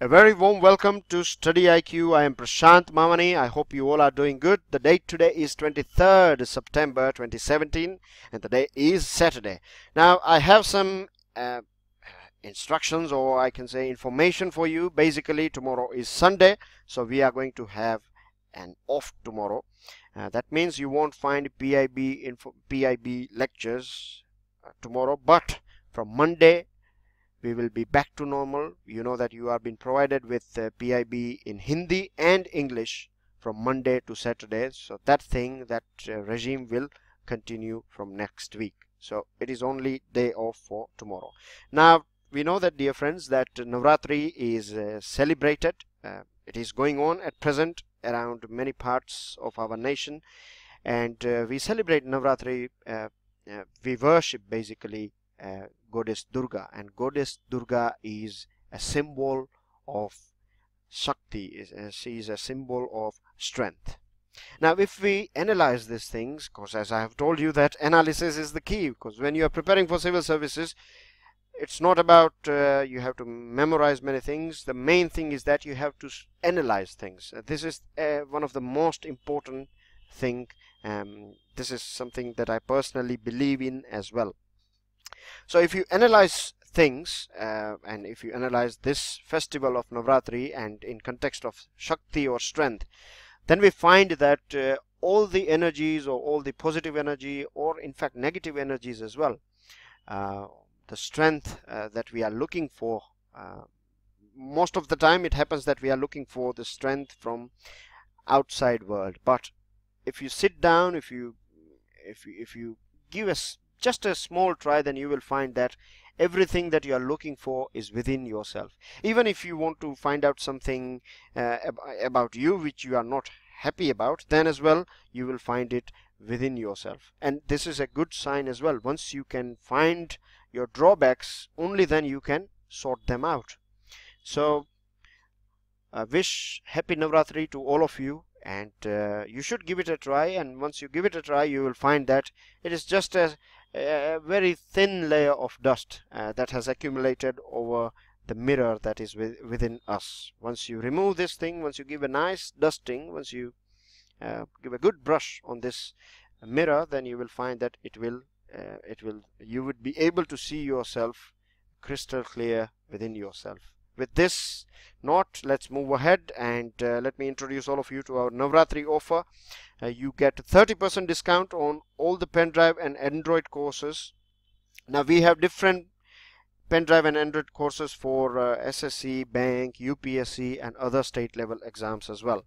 A very warm welcome to Study IQ. I am Prashant Mamani. I hope you all are doing good. The date today is 23rd September 2017 and the day is Saturday. Now I have some instructions, or I can say information for you. Basically tomorrow is Sunday, so we are going to have an off tomorrow. That means you won't find PIB lectures tomorrow, but from Monday we will be back to normal. You know that you are being provided with PIB in Hindi and English from Monday to Saturday. So that regime will continue from next week. So it is only day off for tomorrow. Now we know that, dear friends, that Navratri is celebrated. It is going on at present around many parts of our nation, and we celebrate Navratri. We worship basically Goddess Durga, and Goddess Durga is a symbol of Shakti. She is a symbol of strength. Now if we analyze these things, because as I have told you that analysis is the key, because when you are preparing for civil services, it's not about you have to memorize many things. The main thing is that you have to analyze things. This is one of the most important thing. This is something that I personally believe in as well. So if you analyze things, and if you analyze this festival of Navratri and in context of Shakti or strength, then we find that all the energies, or all the positive energy, or in fact negative energies as well, the strength that we are looking for, most of the time it happens that we are looking for the strength from outside world. But if you sit down, if you give us just a small try, then you will find that everything that you are looking for is within yourself. Even if you want to find out something about you which you are not happy about, then as well you will find it within yourself. And this is a good sign as well. Once you can find your drawbacks, only then you can sort them out. So I wish happy Navratri to all of you, and you should give it a try. And once you give it a try, you will find that it is just a very thin layer of dust that has accumulated over the mirror that is within us. Once you remove this thing, once you give a nice dusting, once you give a good brush on this mirror, then you will find that you would be able to see yourself crystal clear within yourself. With this note, let's move ahead, and let me introduce all of you to our Navratri offer. You get 30% discount on all the pen drive and Android courses. Now we have different pen drive and Android courses for SSC, Bank, UPSC and other state level exams as well.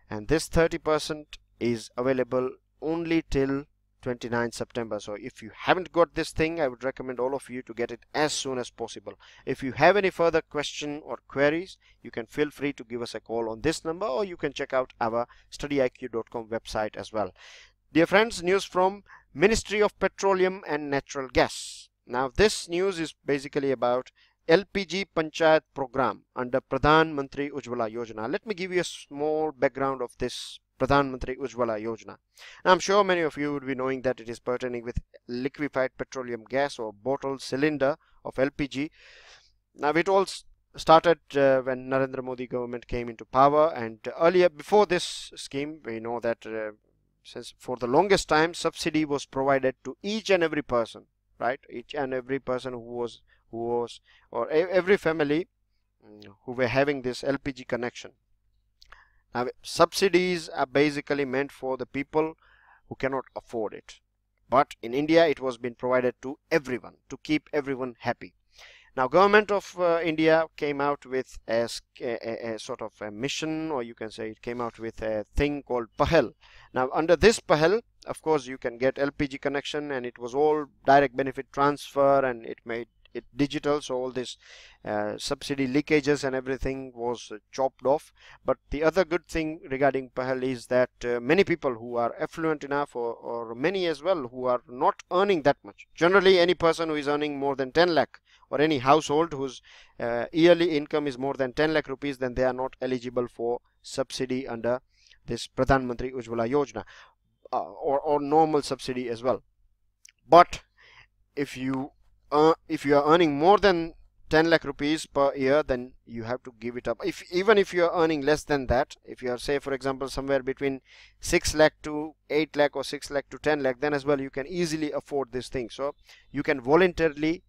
And this 30% is available only till 29th September. So if you haven't got this thing, I would recommend all of you to get it as soon as possible. If you have any further question or queries, you can feel free to give us a call on this number, or you can check out our studyiq.com website as well. Dear friends, news from Ministry of Petroleum and Natural Gas. Now this news is basically about LPG Panchayat program under Pradhan Mantri Ujjwala Yojana. Let me give you a small background of this Pradhan Mantri Ujjwala Yojana. Now, I'm sure many of you would be knowing that it is pertaining with liquefied petroleum gas or bottled cylinder of LPG. Now it all started when Narendra Modi government came into power, and earlier, before this scheme, we know that since for the longest time subsidy was provided to each and every person, right? Each and every person who was or every family who were having this LPG connection. Now subsidies are basically meant for the people who cannot afford it, but in India it was being provided to everyone to keep everyone happy. Now government of India came out with a sort of a mission, or you can say it came out with a thing called Pahal. Now under this Pahal, of course, you can get LPG connection, and it was all direct benefit transfer, and it made it digital, so all this subsidy leakages and everything was chopped off. But the other good thing regarding Pahal is that many people who are affluent enough, or many as well who are not earning that much, generally any person who is earning more than 10 lakh, or any household whose yearly income is more than 10 lakh rupees, then they are not eligible for subsidy under this Pradhan Mantri Ujjwala Yojana, or normal subsidy as well. But if you are earning more than 10 lakh rupees per year, then you have to give it up. Even if you are earning less than that, if you are, say for example, somewhere between 6 lakh to 8 lakh or 6 lakh to 10 lakh, then as well you can easily afford this thing. So you can voluntarily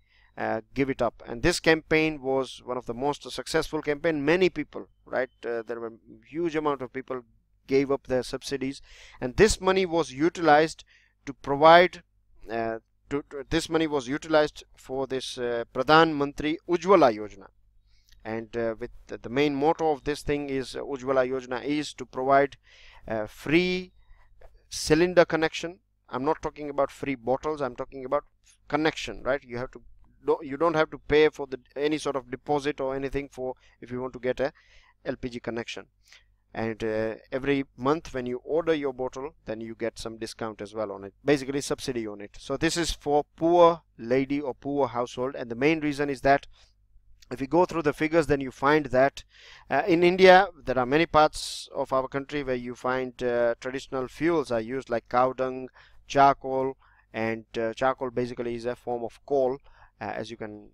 give it up. And this campaign was one of the most successful campaign. Many people, right, there were huge amount of people gave up their subsidies, and this money was utilized to provide this money was utilized for this Pradhan Mantri Ujjwala Yojana. And with the main motto of this thing is Ujjwala Yojana is to provide free cylinder connection. I'm not talking about free bottles, I'm talking about connection, right? You don't have to pay for any sort of deposit or anything for if you want to get a LPG connection. And every month when you order your bottle, then you get some discount as well on it, basically subsidy on it. So this is for poor lady or poor household. And the main reason is that if you go through the figures, then you find that in India there are many parts of our country where you find traditional fuels are used, like cow dung, charcoal, and charcoal basically is a form of coal, as you can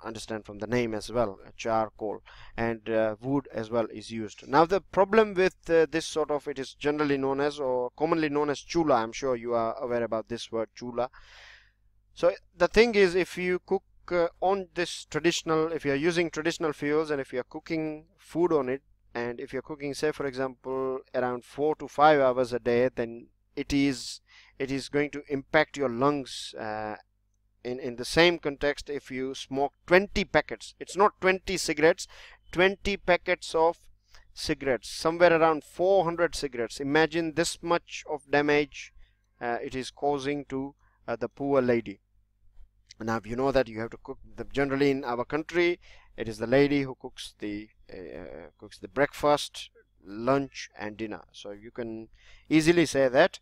understand from the name as well, charcoal, and wood as well is used. Now the problem with this sort of, it is generally known as, or commonly known as, chula. I'm sure you are aware about this word, chula. So the thing is, if you cook on this traditional, if you are using traditional fuels and if you are cooking food on it, and if you're cooking, say for example, around 4 to 5 hours a day, then it is going to impact your lungs. In the same context, if you smoke 20 packets, it's not 20 cigarettes, 20 packets of cigarettes, somewhere around 400 cigarettes. Imagine this much of damage it is causing to the poor lady. Now you know that you have to cook generally in our country it is the lady who cooks the breakfast, lunch and dinner. So you can easily say that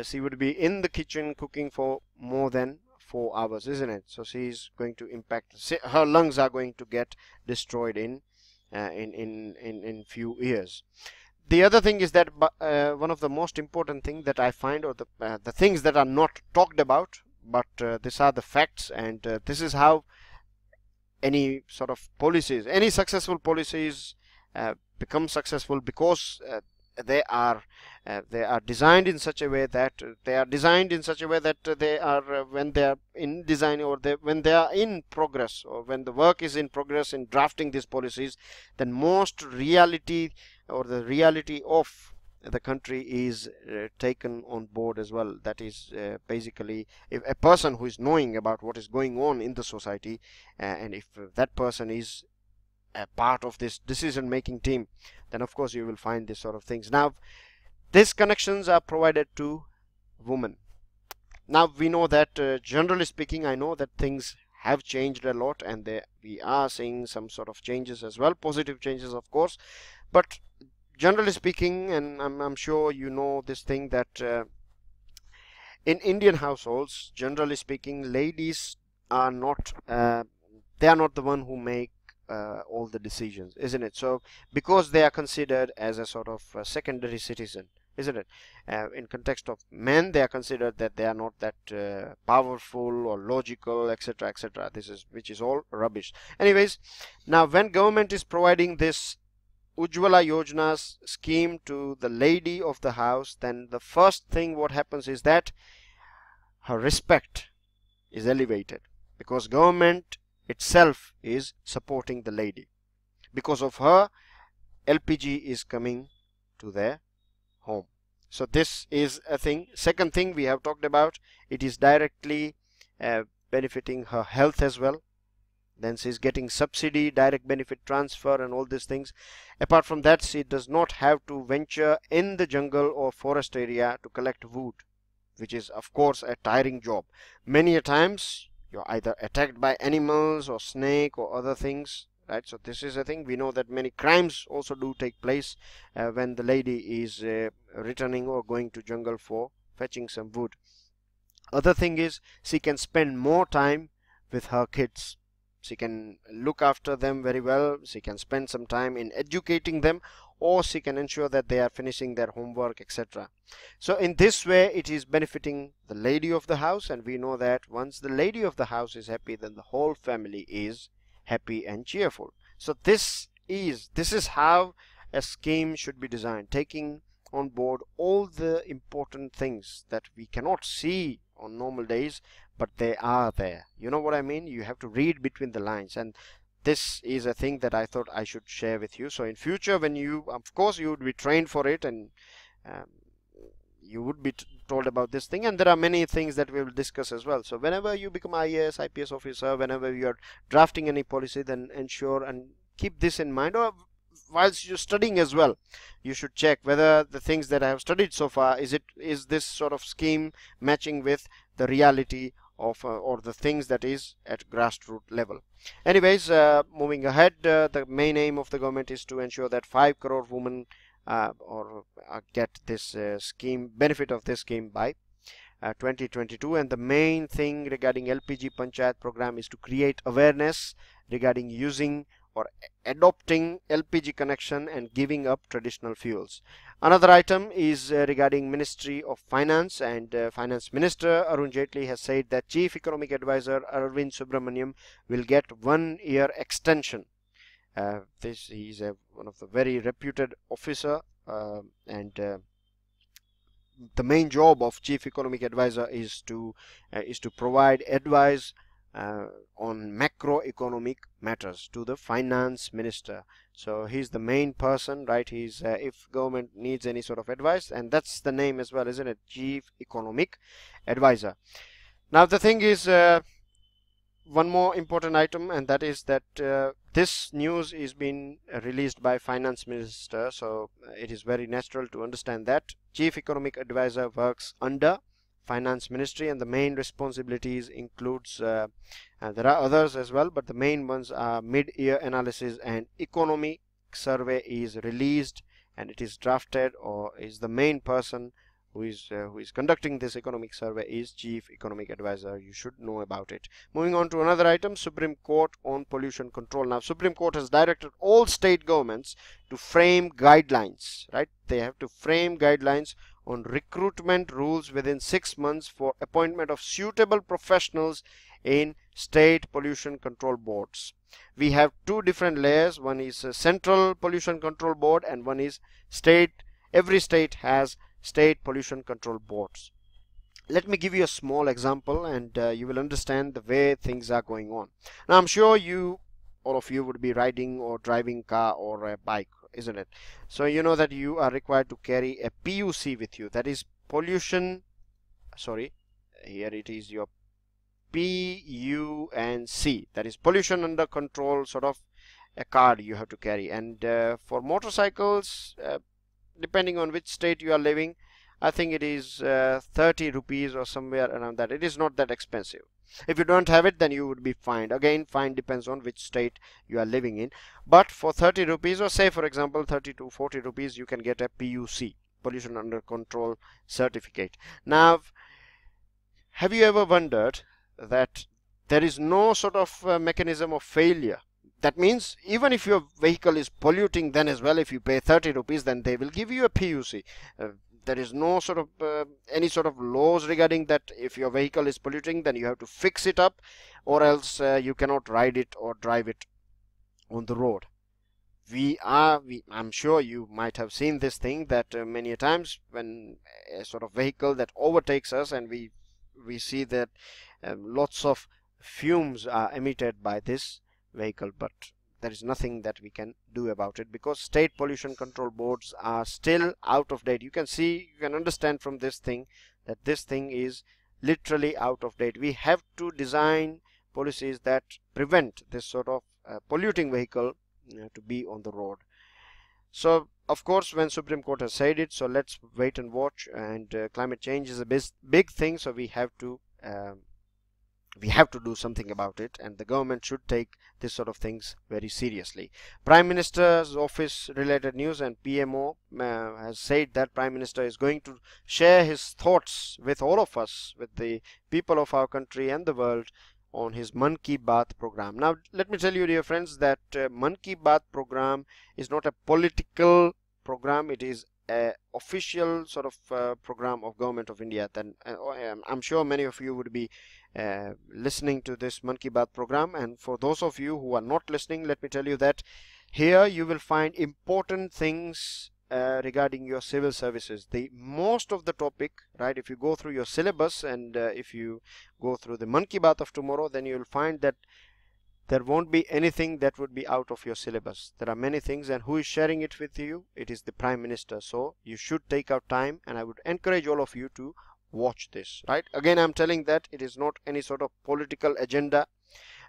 she would be in the kitchen cooking for more than 4 hours, isn't it? So she is going to impact, her lungs are going to get destroyed in few years. The other thing is that one of the most important thing that I find, or the things that are not talked about, but these are the facts, and this is how any sort of policies, any successful policies become successful, because they are designed in such a way that they are when they are in design, or when they are in progress, or when the work is in progress in drafting these policies, then most reality, or the reality of the country is taken on board as well. That is basically, if a person who is knowing about what is going on in the society, and if that person is a part of this decision making team, then of course you will find this sort of things. Now these connections are provided to women. Now we know that generally speaking, I know that things have changed a lot, and we are seeing some sort of changes as well, positive changes of course, but generally speaking, and I'm sure you know this thing, that in Indian households, generally speaking, ladies are not they are not the one who make all the decisions, isn't it? So because they are considered as a sort of secondary citizen, isn't it? In context of men, they are considered that they are not that powerful or logical, etc., etc. Which is all rubbish. Anyways, now when government is providing this Ujjwala Yojana's scheme to the lady of the house, then the first thing what happens is that her respect is elevated, because government itself is supporting the lady. Because of her, LPG is coming to their home. So this is a thing. Second thing we have talked about, it is directly benefiting her health as well. Then she is getting subsidy, direct benefit transfer and all these things. Apart from that, she does not have to venture in the jungle or forest area to collect wood, which is of course a tiring job. Many a times you're either attacked by animals or snake or other things, right? So this is a thing. We know that many crimes also do take place when the lady is returning or going to jungle for fetching some wood. Other thing is, she can spend more time with her kids. She can look after them very well. She can spend some time in educating them, or she can ensure that they are finishing their homework, etc. So in this way it is benefiting the lady of the house, and we know that once the lady of the house is happy, then the whole family is happy and cheerful. So this is how a scheme should be designed, taking on board all the important things that we cannot see on normal days, but they are there. You know what I mean? You have to read between the lines, and this is a thing that I thought I should share with you. So in future, when you, of course, you would be trained for it, and um, you would be told about this thing, and there are many things that we will discuss as well. So whenever you become IAS, IPS officer, whenever you are drafting any policy, then ensure and keep this in mind, or whilst you're studying as well, you should check whether the things that I have studied so far, is this sort of scheme matching with the reality of or the things that is at grassroots level. Anyways, moving ahead, the main aim of the government is to ensure that 5 crore women get this scheme, benefit of this scheme by 2022. And the main thing regarding LPG Panchayat program is to create awareness regarding using or adopting LPG connection and giving up traditional fuels. Another item is regarding Ministry of Finance, and Finance Minister Arun Jaitley has said that Chief Economic Advisor Arvind Subramaniam will get 1-year extension. He is one of the very reputed officer, and the main job of Chief Economic Advisor is to provide advice on macroeconomic matters to the Finance Minister. So he's the main person, right? He's if government needs any sort of advice, and that's the name as well, isn't it? Chief Economic Advisor. Now the thing is, one more important item, and that is that this news is being released by Finance Minister, so it is very natural to understand that Chief Economic Advisor works under Finance Ministry, and the main responsibilities includes there are others as well, but the main ones are mid-year analysis and economic survey is released, and it is drafted, or is the main person who is conducting this economic survey is Chief Economic Advisor. You should know about it. Moving on to another item, Supreme Court on pollution control. Now Supreme Court has directed all state governments to frame guidelines, right? They have to frame guidelines on recruitment rules within 6 months for appointment of suitable professionals in state pollution control boards. We have two different layers. One is Central Pollution Control Board, and one is state. Every state has state pollution control boards. Let me give you a small example, and you will understand the way things are going on. Now I'm sure all of you would be riding or driving car or a bike, isn't it? So you know that you are required to carry a PUC with you, that is pollution, sorry, here it is your PUNC, that is pollution under control, sort of a card you have to carry. And for motorcycles, depending on which state you are living, I think it is 30 rupees or somewhere around that. It is not that expensive. If you don't have it, then you would be fined. Again, fine depends on which state you are living in. But for 30 rupees, or say for example 30 to 40 rupees, you can get a PUC, pollution under control certificate. Now, have you ever wondered that there is no sort of mechanism of failure? That means even if your vehicle is polluting, then as well, if you pay 30 rupees, then they will give you a PUC. There is no sort of any sort of laws regarding that. If your vehicle is polluting, then you have to fix it up, or else you cannot ride it or drive it on the road. I'm sure you might have seen this thing, that many a times when a sort of vehicle that overtakes us, and we see that lots of fumes are emitted by this vehicle, but there is nothing that we can do about it, because state pollution control boards are still out of date. You can understand from this thing that this thing is literally out of date. We have to design policies that prevent this sort of polluting vehicle to be on the road. So of course, when Supreme Court has said it, so let's wait and watch. And climate change is a big thing, so we have to do something about it, and the government should take this sort of things very seriously. Prime Minister's office related news, and PMO has said that Prime Minister is going to share his thoughts with all of us, with the people of our country and the world, on his Mann Ki Baat program. Now let me tell you, dear friends, that Mann Ki Baat program is not a political program. It is a official sort of program of Government of India. Then I'm sure many of you would be listening to this Mann Ki Baat program. And for those of you who are not listening, let me tell you that here you will find important things regarding your civil services. The most of the topic, right, if you go through your syllabus and if you go through the Mann Ki Baat of tomorrow, then you will find that there won't be anything that would be out of your syllabus. There are many things, and who is sharing it with you? It is the Prime Minister. So you should take out time, and I would encourage all of you to watch this, right? Again, I'm telling that it is not any sort of political agenda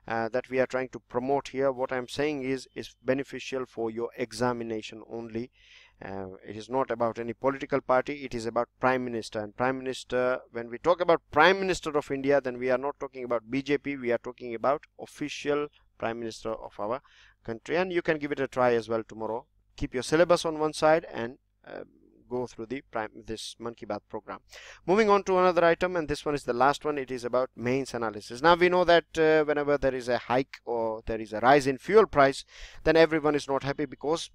that we are trying to promote here. What I'm saying is beneficial for your examination only. It is not about any political party. It is about Prime Minister. And Prime Minister, when we talk about Prime Minister of India, then we are not talking about BJP. We are talking about official Prime Minister of our country. And you can give it a try as well tomorrow. Keep your syllabus on one side and go through this Mann Ki Baat program. Moving on to another item, and this one is the last one. It is about mains analysis. Now we know that whenever there is a hike or there is a rise in fuel price, then everyone is not happy because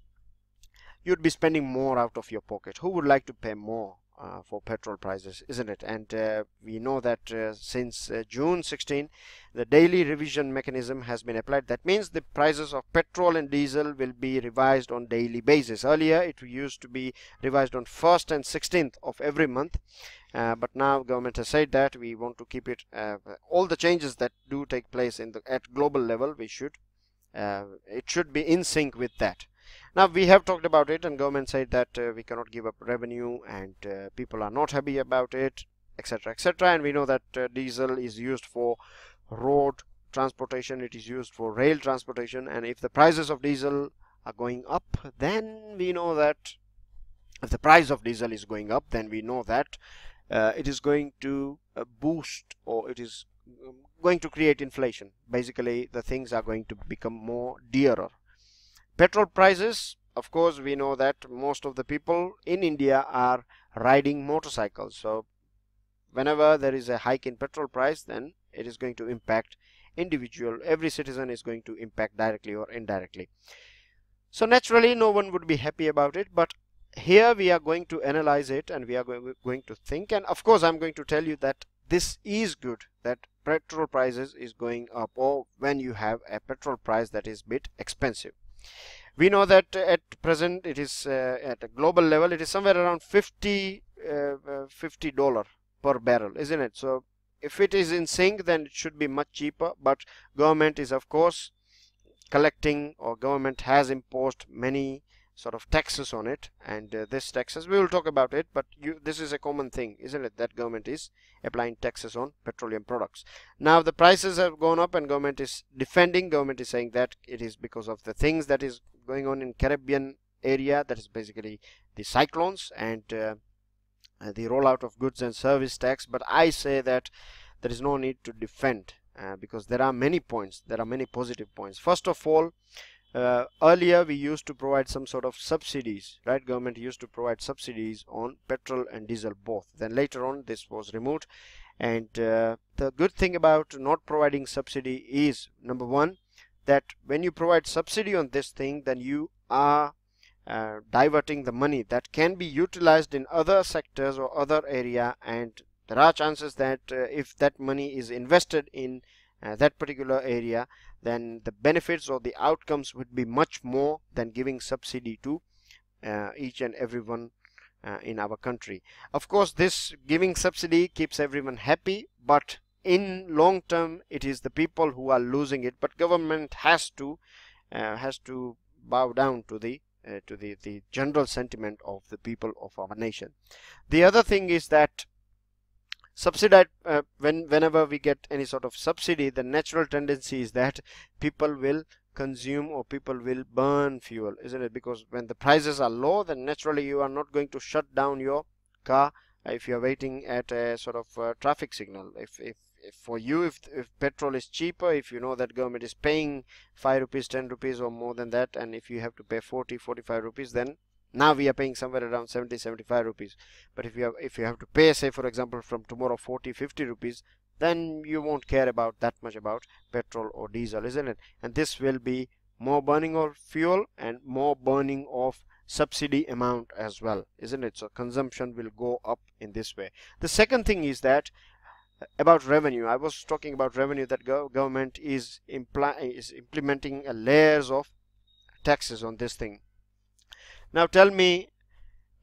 you'd be spending more out of your pocket. Who would like to pay more for petrol prices, isn't it? And we know that since June 16, the daily revision mechanism has been applied. That means the prices of petrol and diesel will be revised on daily basis. Earlier it used to be revised on 1st and 16th of every month, but now government has said that we want to keep it all the changes that do take place at global level, it should be in sync with that. Now we have talked about it, and government said that we cannot give up revenue, and people are not happy about it, etc., etc. And we know that diesel is used for road transportation, it is used for rail transportation, and if the prices of diesel are going up, then we know that if the price of diesel is going up, then we know that it is going to boost, or it is going to create inflation. Basically the things are going to become more dearer. Petrol prices, of course, we know that most of the people in India are riding motorcycles. So whenever there is a hike in petrol price, then it is going to impact every citizen is going to impact directly or indirectly. So naturally no one would be happy about it, but here we are going to analyze it, and we are going to think, and of course I'm going to tell you that this is good, that petrol prices is going up, or when you have a petrol price that is a bit expensive. We know that at present it is at a global level, it is somewhere around $50 per barrel, isn't it? So if it is in sync, then it should be much cheaper, but government is of course collecting, or government has imposed many sort of taxes on it, and this taxes, we will talk about it, but this is a common thing, isn't it, that government is applying taxes on petroleum products. Now the prices have gone up, and government is defending. Government is saying that it is because of the things that is going on in Caribbean area, that is basically the cyclones and the rollout of goods and service tax. But I say that there is no need to defend because there are many points, there are many positive points. First of all, earlier we used to provide some sort of subsidies, right? Government used to provide subsidies on petrol and diesel both. Then later on this was removed, and the good thing about not providing subsidy is, number one, that when you provide subsidy on this thing, then you are diverting the money that can be utilized in other sectors or other area, and there are chances that if that money is invested in that particular area, then the benefits or the outcomes would be much more than giving subsidy to each and everyone in our country. Of course, this giving subsidy keeps everyone happy, but in long term it is the people who are losing it. But government has to bow down to the general sentiment of the people of our nation. The other thing is that subsidized whenever we get any sort of subsidy, the natural tendency is that people will consume or people will burn fuel, isn't it? Because when the prices are low, then naturally you are not going to shut down your car if you are waiting at a sort of traffic signal. If for you, if petrol is cheaper, if you know that government is paying 5 rupees, 10 rupees or more than that, and if you have to pay 40, 45 rupees, then now we are paying somewhere around 70, 75 rupees. But if you have to pay, say for example from tomorrow 40, 50 rupees, then you won't care about that much about petrol or diesel, isn't it? And this will be more burning of fuel and more burning of subsidy amount as well, isn't it? So consumption will go up in this way. The second thing is that about revenue. I was talking about revenue, that government is implementing layers of taxes on this thing. Now tell me,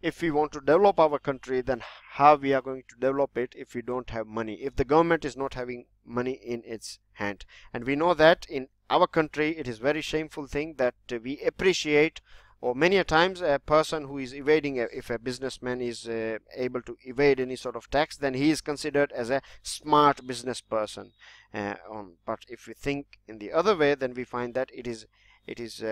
if we want to develop our country, then how we are going to develop it if we don't have money, if the government is not having money in its hand? And we know that in our country it is very shameful thing that we appreciate, or many a times a person who is evading, if a businessman is able to evade any sort of tax, then he is considered as a smart business person. But if we think in the other way, then we find that it is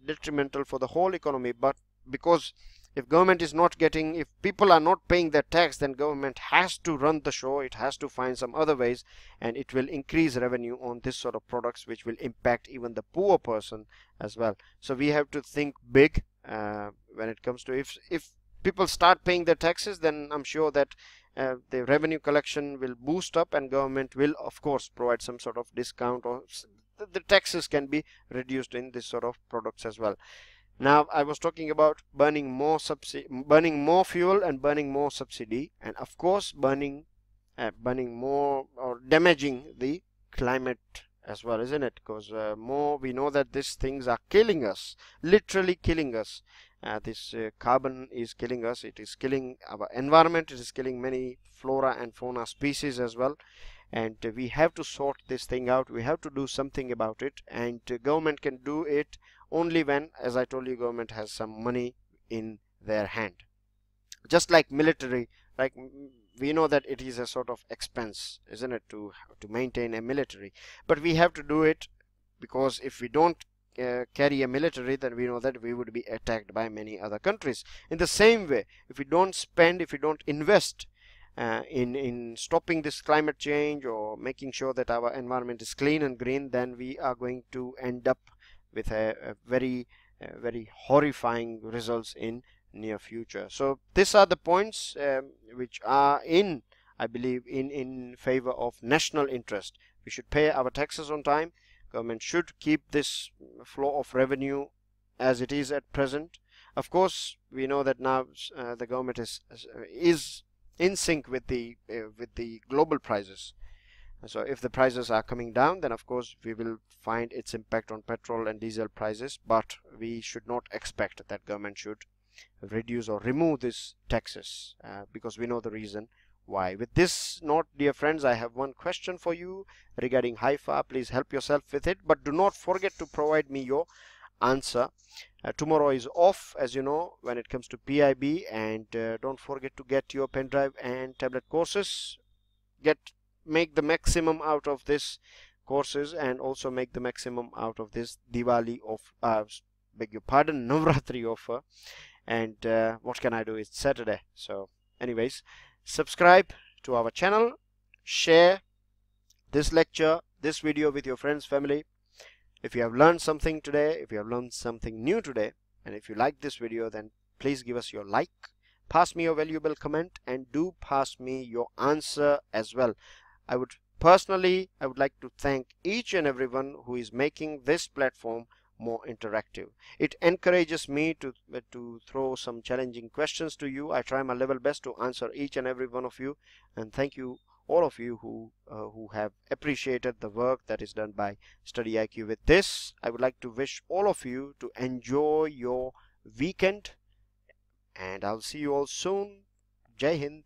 detrimental for the whole economy. But because if government is not getting, if people are not paying their tax, then government has to run the show. It has to find some other ways, and it will increase revenue on this sort of products, which will impact even the poor person as well. So we have to think big when it comes to, if people start paying their taxes, then I'm sure that the revenue collection will boost up, and government will of course provide some sort of discount, or the taxes can be reduced in this sort of products as well. Now I was talking about burning more fuel and burning more subsidy, and of course burning more, or damaging the climate as well, isn't it? Because more, we know that these things are killing us, literally killing us. This carbon is killing us. It is killing our environment. It is killing many flora and fauna species as well. And we have to sort this thing out. We have to do something about it, and government can do it only when, as I told you, government has some money in their hand. Just like military, like we know that it is a sort of expense, isn't it, to maintain a military, but we have to do it, because if we don't carry a military, then we know that we would be attacked by many other countries. In the same way, if we don't spend, if we don't invest in stopping this climate change, or making sure that our environment is clean and green, then we are going to end up with a very horrifying results in near future. So these are the points which are I believe in favor of national interest. We should pay our taxes on time. Government should keep this flow of revenue as it is at present. Of course, we know that now the government is in sync with the global prices. So if the prices are coming down, then of course we will find its impact on petrol and diesel prices, but we should not expect that government should reduce or remove these taxes, because we know the reason why. With this note, dear friends, I have one question for you regarding Haifa. Please help yourself with it, but do not forget to provide me your answer. Tomorrow is off, as you know, when it comes to PIB, and don't forget to get your pen drive and tablet courses. Make the maximum out of this courses, and also make the maximum out of this Diwali of beg your pardon, Navratri offer. And what can I do? It's Saturday. So anyways, subscribe to our channel, share this lecture, this video with your friends, family. If you have learned something today, if you have learned something new today, and if you like this video, then please give us your like, pass me your valuable comment, and do pass me your answer as well. I would like to thank each and everyone who is making this platform more interactive. It encourages me to throw some challenging questions to you. I try my level best to answer each and every one of you, and thank you all of you who have appreciated the work that is done by Study IQ. With this, I would like to wish all of you to enjoy your weekend, and I'll see you all soon. Jai Hind.